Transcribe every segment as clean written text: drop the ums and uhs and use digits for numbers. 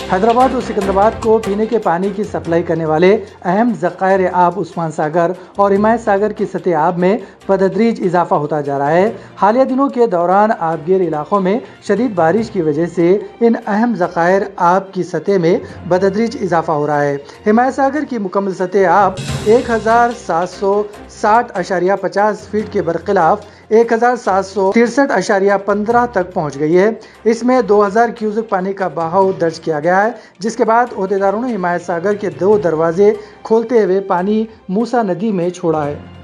हैदराबाद और सिकंदराबाद को पीने के पानी की सप्लाई करने वाले अहम ज़खायर आब उस्मान सागर और हिमायत सागर की सतह आब में बतदरीज इजाफा होता जा रहा है। हालिया दिनों के दौरान आबगिर इलाकों में शदीद बारिश की वजह से इन अहम ज़खायर आब की सतह में बतदरीज इजाफा हो रहा है। हिमायत सागर की मुकम्मल सतह आब 1760.50 फीट के बरखिलाफ 1763.15 तक पहुंच गई है। इसमें 2000 क्यूसेक पानी का बहाव दर्ज किया गया है, जिसके बाद ओहदेदारों ने हिमायत सागर के 2 दरवाजे खोलते हुए पानी मूसा नदी में छोड़ा है।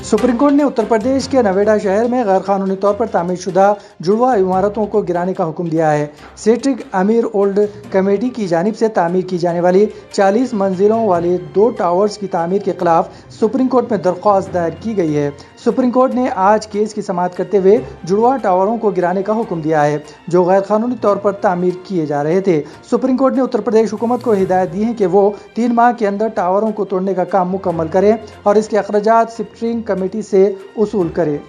सुप्रीम कोर्ट ने उत्तर प्रदेश के नवेड़ा शहर में गैर कानूनी तौर पर तामीरशुदा जुड़वा इमारतों को गिराने का हुक्म दिया है। सेट्रिक अमीर ओल्ड कमेटी की जानिब से तामीर की जाने वाली 40 मंजिलों वाले 2 टावर्स की तामीर के खिलाफ सुप्रीम कोर्ट में दरख्वास्त दायर की गई है। सुप्रीम कोर्ट ने आज केस की समाअत करते हुए जुड़वा टावरों को गिराने का हुक्म दिया है, जो गैर कानूनी तौर पर तामीर किए जा रहे थे। सुप्रीम कोर्ट ने उत्तर प्रदेश हुकूमत को हिदायत दी है कि वो 3 माह के अंदर टावरों को तोड़ने का काम मुकम्मल करे और इसके अखराजात स्टीयरिंग कमेटी से वसूल करे।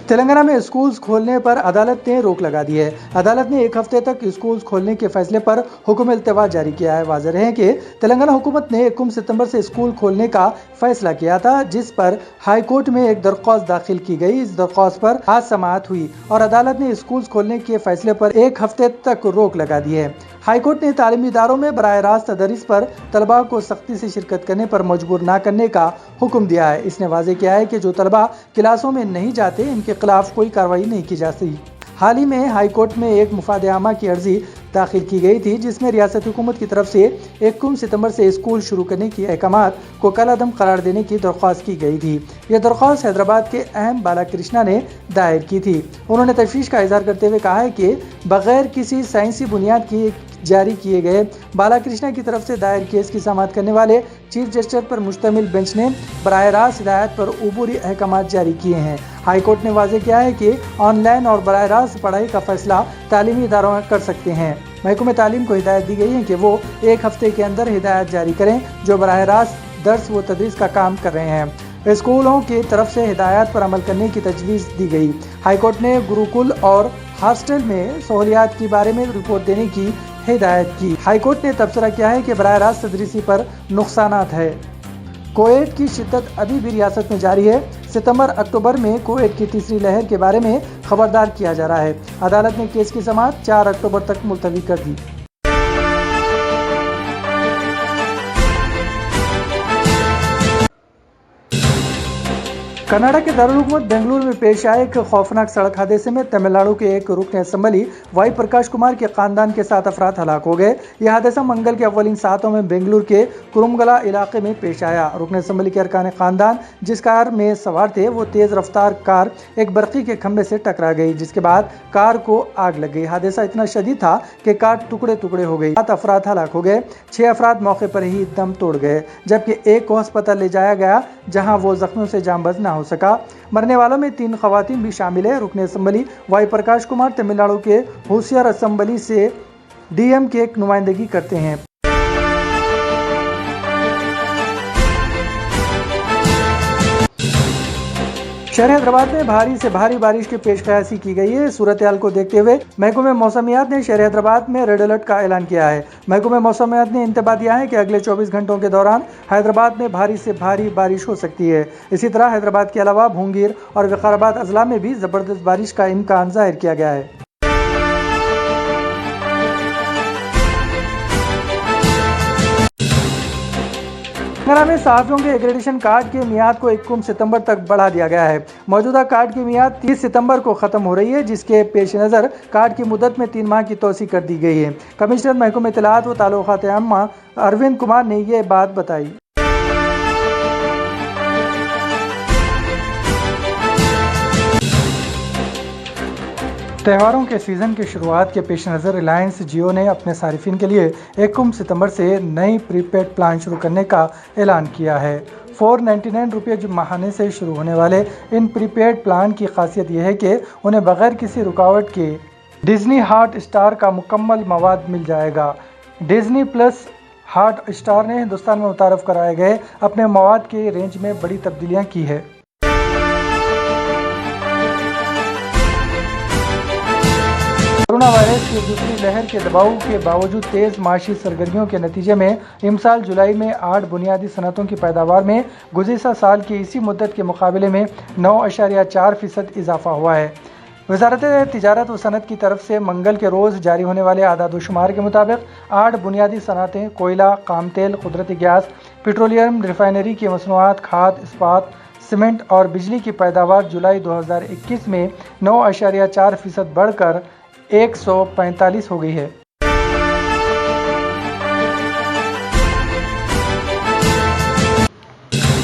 तेलंगाना में स्कूल्स खोलने पर अदालत ने रोक लगा दी है। अदालत ने 1 हफ्ते तक स्कूल्स खोलने के फैसले पर हुक्म इल्तिवा जारी किया है। वाज़ेह है कि तेलंगाना हुकूमत ने 1 सितंबर से स्कूल खोलने का फैसला किया था, जिस पर हाई कोर्ट में एक दरख्वास्त दाखिल की गई। इस दरख्वास्त पर आज समाअत हुई और अदालत ने स्कूल्स खोलने के फैसले पर 1 हफ्ते तक रोक लगा दी है। हाई कोर्ट ने तालीमी इदारों में बराह रास्त तदरीस पर तलबा को सख्ती से शिरकत करने पर मजबूर न करने का हुक्म दिया है। इसने वाज़ेह किया है कि जो तलबा क्लासों में नहीं जाते, इनके खिलाफ कोई कार्रवाई नहीं की जा सकती। हाल ही में हाई कोर्ट में एक मुफाद आमा की अर्जी दाखिल की गई थी, जिसमें रियासती हुकूमत की तरफ से 1 सितंबर से स्कूल शुरू करने की अहकामात को कलअदम करार देने की दरख्वास्त की गई थी। यह दरख्वास्त हैदराबाद के अहम बालाकृष्णा ने दायर की थी। उन्होंने तशवीश का इजहार करते हुए कहा है कि बगैर किसी साइंसी बुनियाद की जारी किए गए बालाकृष्णा की तरफ से दायर केस की समाअत करने वाले चीफ जस्टिस पर मुश्तमिल बेंच ने बराह रास्त हिदायत पर उबूरी अहकामात जारी किए हैं। हाई कोर्ट ने वाज़ेह किया है कि ऑनलाइन और बराह रास्त पढ़ाई का फैसला तालीमी इदारों में कर सकते हैं। महकमे तालीम को हिदायत दी गई है कि वो 1 हफ्ते के अंदर हिदायत जारी करें जो बराह रास्त दर्स व तदरीस का काम कर रहे हैं। स्कूलों की तरफ से हिदायत पर अमल करने की तजवीज़ दी गई। हाई कोर्ट ने गुरुकुल और हॉस्टल में सहूलियात के बारे में रिपोर्ट देने की हिदायत की। हाई कोर्ट ने तबसरा किया है कि बराह रास्त तदरीसी पर नुकसानात है। कोविड की शिद्दत अभी भी रियासत में जारी है। सितंबर अक्टूबर में कोविड की तीसरी लहर के बारे में खबरदार किया जा रहा है। अदालत ने केस की समाअत 4 अक्टूबर तक मुलतवी कर दी। कर्नाटक के दारुल-ए-हुकूमत बेंगलुरु में पेश आए एक खौफनाक सड़क हादसे में तमिलनाडु के एक रुकन असेंबली वाई प्रकाश कुमार के खानदान के 7 अफराद हलाक हो गए। यह हादसा मंगल के अव्वलीन सातों में बेंगलुरु के कुरुमगला इलाके में पेश आया। रुकन असेंबली के अरकान खानदान जिस कार में सवार थे, वो तेज रफ्तार कार एक बरकी के खंभे से टकरा गई, जिसके बाद कार को आग लग गई। हादसा इतना शदीद था कि कार टुकड़े टुकड़े हो गई। 7 अफराद हलाक हो गए। 6 अफराद मौके पर ही दम तोड़ गए, जबकि एक को अस्पताल ले जाया गया, जहां वो जख्मियों से जांबाज न हो सका। मरने वालों में 3 खवातीन भी शामिल है। रुकन असेंबली वाई प्रकाश कुमार तमिलनाडु के होशियार असेंबली से डीएम की नुमाइंदगी करते हैं। शहर हैदराबाद में भारी से भारी बारिश की पेशकयासी की गई है। सूरत हाल को देखते हुए महकमे मौसमियात ने शहर हैदराबाद में रेड अलर्ट का ऐलान किया है। महकमे मौसमियात ने इंतबाह दिया है कि अगले 24 घंटों के दौरान हैदराबाद में भारी से भारी बारिश हो सकती है। इसी तरह हैदराबाद के अलावा भूंगीर और विकाराबाद अजला में भी जबरदस्त बारिश का इम्कान जाहिर किया गया है। तेलंगाना में सहाफ़ियों के एक्रेडिटेशन कार्ड के मियाद को 1 सितंबर तक बढ़ा दिया गया है। मौजूदा कार्ड की मियाद 30 सितंबर को ख़त्म हो रही है, जिसके पेश नज़र कार्ड की मुद्दत में 3 माह की तोसी कर दी गई है। कमिश्नर महकमे इत्तलाआत व ताल्लुकात आम्मा अरविंद कुमार ने ये बात बताई। त्योहारों के सीज़न की शुरुआत के पेश नज़र रिलायंस जियो ने अपने सारिफिन के लिए 1 सितंबर से नई प्रीपेड प्लान शुरू करने का ऐलान किया है। 499 माहाने से शुरू होने वाले इन प्रीपेड प्लान की खासियत यह है कि उन्हें बगैर किसी रुकावट के डिज्नी हॉट स्टार का मुकम्मल मवाद मिल जाएगा। डिज्नी प्लस हॉट स्टार ने हिंदुस्तान में मुतारफ कराए गए अपने मवाद के रेंज में बड़ी तब्दीलियां की है। कोरोना वायरस की दूसरी लहर के दबाव के बावजूद तेज माशी सरगर्मियों के नतीजे में इमसाल जुलाई में 8 बुनियादी सनतों की पैदावार में गुज़िश्ता साल की इसी मुद्दत के मुकाबले में 9.4% इजाफा हुआ है। वज़ारत तिजारत व सनत की तरफ से मंगल के रोज़ जारी होने वाले आदाद-ओ-शुमार के मुताबिक 8 बुनियादी सनतें कोयला, काम तेल, कुदरती गैस, पेट्रोलियम, रिफाइनरी की मसनूआत, खाद, इस्पात, सीमेंट और बिजली की पैदावार जुलाई 2021 में 9.4% बढ़कर 145 हो गई है।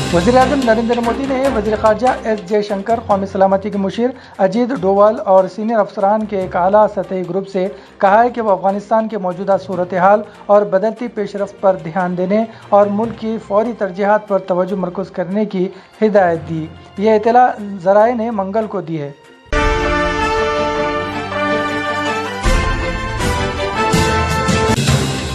वज़ीर-ए-आज़म नरेंद्र मोदी ने वज़ीर ख़ारजा एस जयशंकर, कौमी सलामती के मुशीर अजीत डोवाल और सीनियर अफसरान के एक आला सतही ग्रुप से कहा है कि वह अफ़गानिस्तान के मौजूदा सूरत हाल और बदलती पेशरफ्त पर ध्यान देने और मुल्क की फ़ौरी तरजीहात पर तवज्जो मरकूज़ करने की हिदायत दी। यह इत्तला ज़राए ने मंगल को दी है।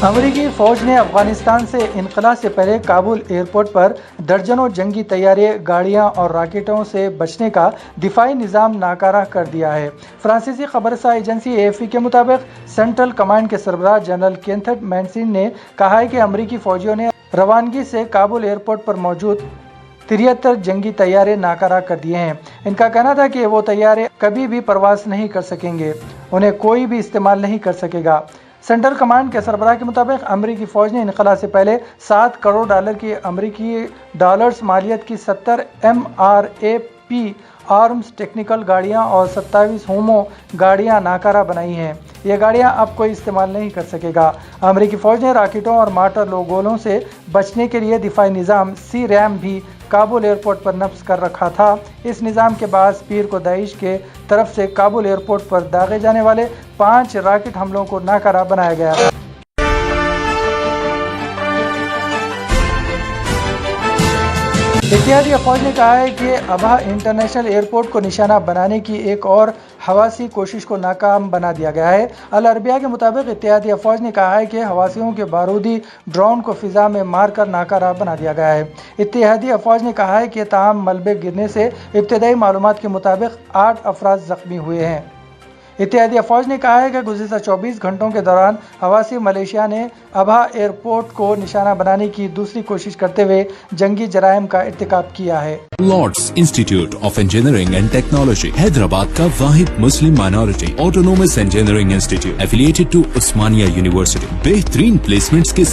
अमेरिकी फ़ौज ने अफ़गानिस्तान से इनक़ला से पहले काबुल एयरपोर्ट पर दर्जनों जंगी तैयारे, गाड़ियां और रॉकेटों से बचने का दिफाई निज़ाम नाकारा कर दिया है। फ्रांसीसी खबरसा एजेंसी AFP के मुताबिक सेंट्रल कमांड के सरबराह जनरल केंथर्ड मैनसिन ने कहा है कि अमेरिकी फ़ौजियों ने रवानगी से काबुल एयरपोर्ट पर मौजूद 73 जंगी तैयारे नाकारा कर दिए हैं। इनका कहना था कि वो तैयारे कभी भी परवास नहीं कर सकेंगे, उन्हें कोई भी इस्तेमाल नहीं कर सकेगा। सेंट्रल कमांड के सरबराह के मुताबिक अमेरिकी फ़ौज ने इनक़ला से पहले $7 करोड़ की अमेरिकी डॉलर्स मालियत की 70 MRAP आर्म्स टेक्निकल गाड़ियां और 27 होमो गाड़ियां नाकारा बनाई हैं। ये गाड़ियां अब कोई इस्तेमाल नहीं कर सकेगा। अमेरिकी फ़ौज ने रॉकेटों और मार्टर गोलों से बचने के लिए दिफाई निज़ाम C-RAM भी काबुल एयरपोर्ट पर नफ्ज कर रखा था। इस निज़ाम के बाद पीर को दाइश के तरफ से काबुल एयरपोर्ट पर दागे जाने वाले 5 रॉकेट हमलों को नाकारा बनाया गया था। इत्तेहादी फ़ौज ने कहा है कि अबहा इंटरनेशनल एयरपोर्ट को निशाना बनाने की एक और हवासी कोशिश को नाकाम बना दिया गया है। अल अरबिया के मुताबिक इत्तेहादी फ़ौज ने कहा है कि हवासियों के बारूदी ड्रोन को फ़िज़ा में मारकर नाकारा बना दिया गया है। इत्तेहादी फ़ौज ने कहा है कि ताहम मलबे गिरने से इब्तदाई मालूमात के मुताबिक 8 अफराद ज़ख्मी हुए हैं। इत्तेहादी फ़ौज ने कहा है कि गुज़िश्ता 24 घंटों के दौरान हवासी मलेशिया ने अबहा एयरपोर्ट को निशाना बनाने की दूसरी कोशिश करते हुए जंगी जराइम का इर्तिकाब किया है। Lords institute of engineering and technology Hyderabad का वाहिद मुस्लिम minority autonomous engineering institute affiliated to Osmania university बेहतरीन प्लेसमेंट्स के